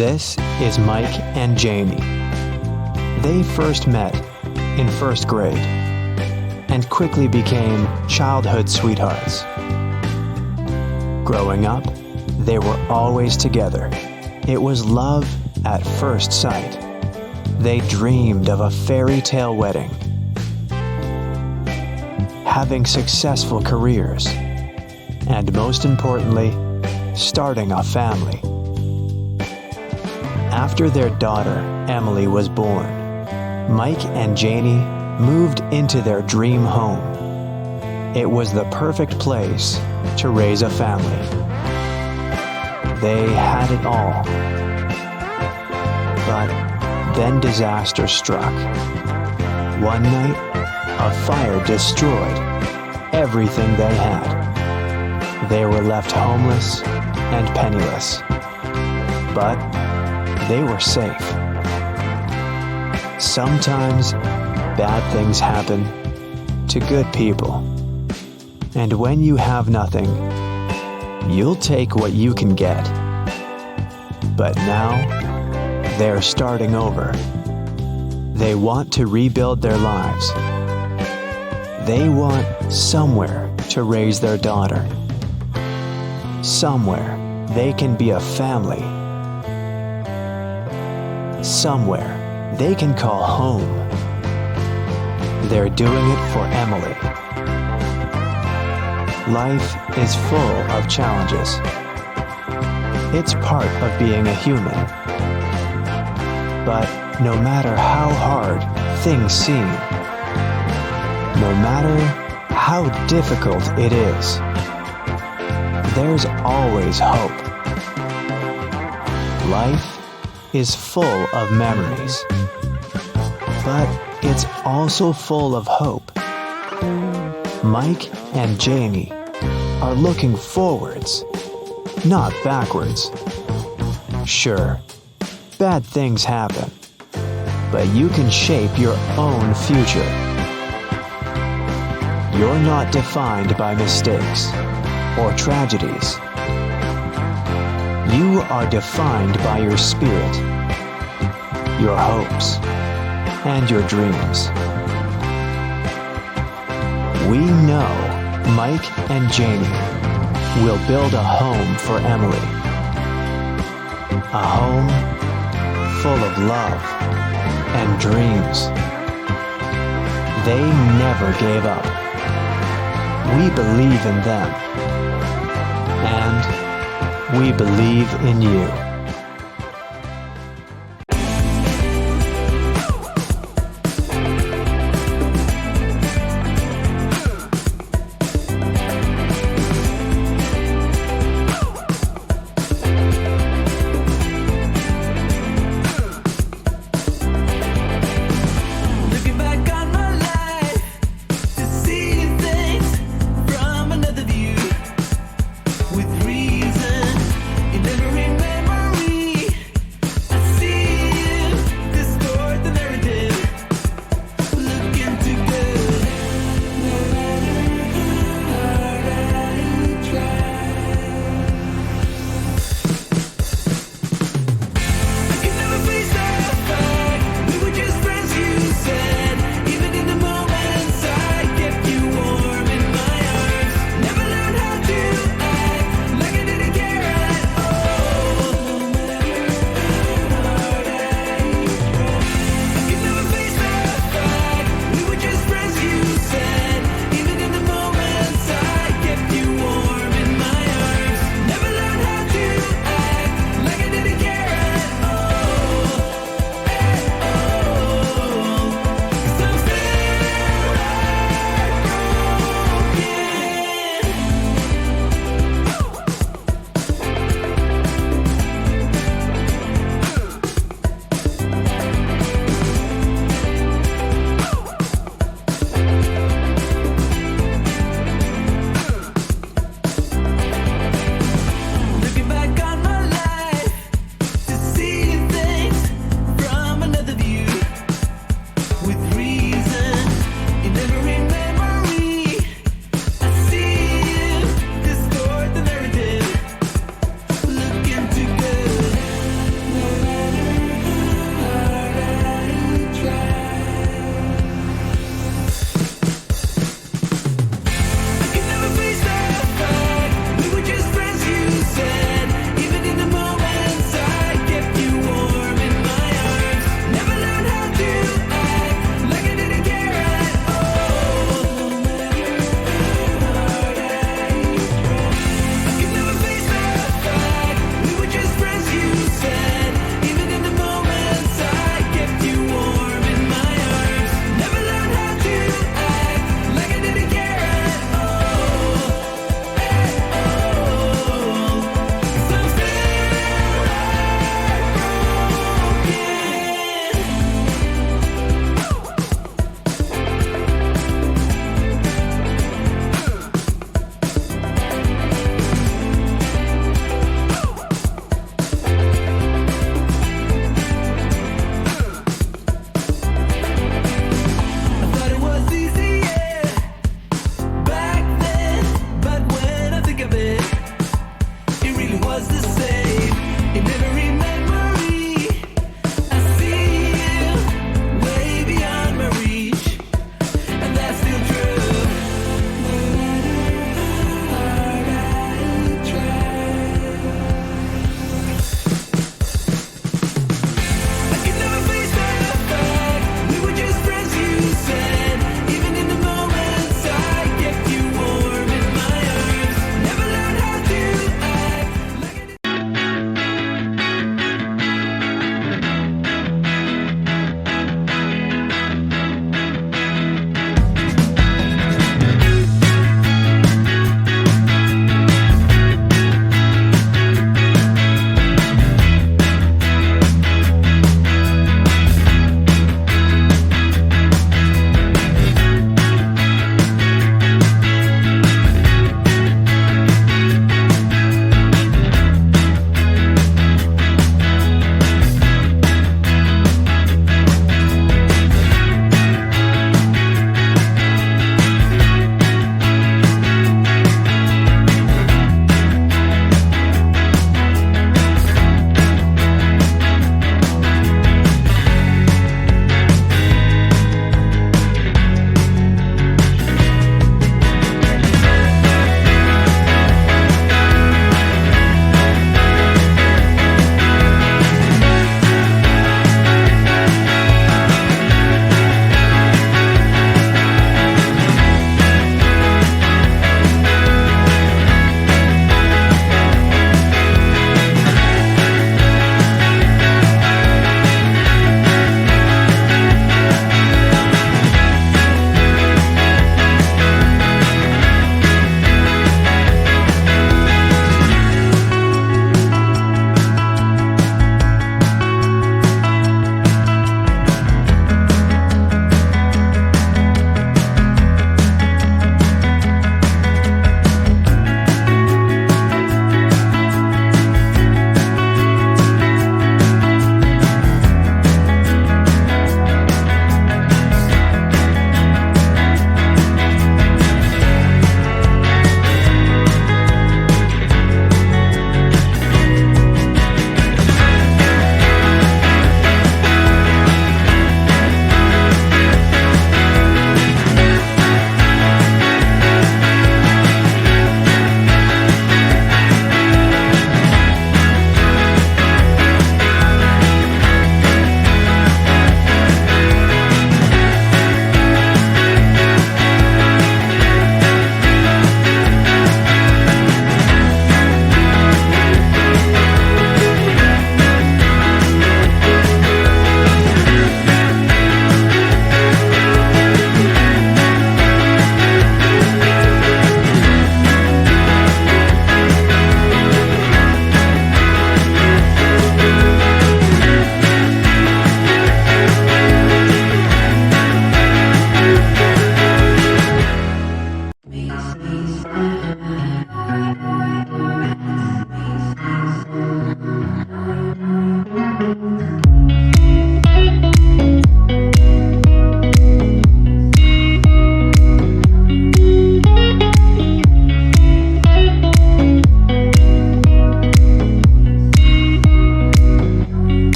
This is Mike and Jamie. They first met in first grade and quickly became childhood sweethearts. Growing up, they were always together. It was love at first sight. They dreamed of a fairy tale wedding, having successful careers, and most importantly, starting a family. After their daughter, Emily, was born, Mike and Janie moved into their dream home. It was the perfect place to raise a family. They had it all. But then disaster struck. One night, a fire destroyed everything they had. They were left homeless and penniless. But they were safe. Sometimes bad things happen to good people. And when you have nothing, you'll take what you can get. But now, they're starting over. They want to rebuild their lives. They want somewhere to raise their daughter. Somewhere they can be a family. Somewhere they can call home. They're doing it for Emily. Life is full of challenges. It's part of being a human. But no matter how hard things seem, no matter how difficult it is, there's always hope. Life is full of memories, but it's also full of hope. Mike and Janie are looking forwards, not backwards. Sure, bad things happen, but you can shape your own future. You're not defined by mistakes or tragedies. You are defined by your spirit, your hopes, and your dreams. We know Mike and Janie will build a home for Emily. A home full of love and dreams. They never gave up. We believe in them. And we believe in you.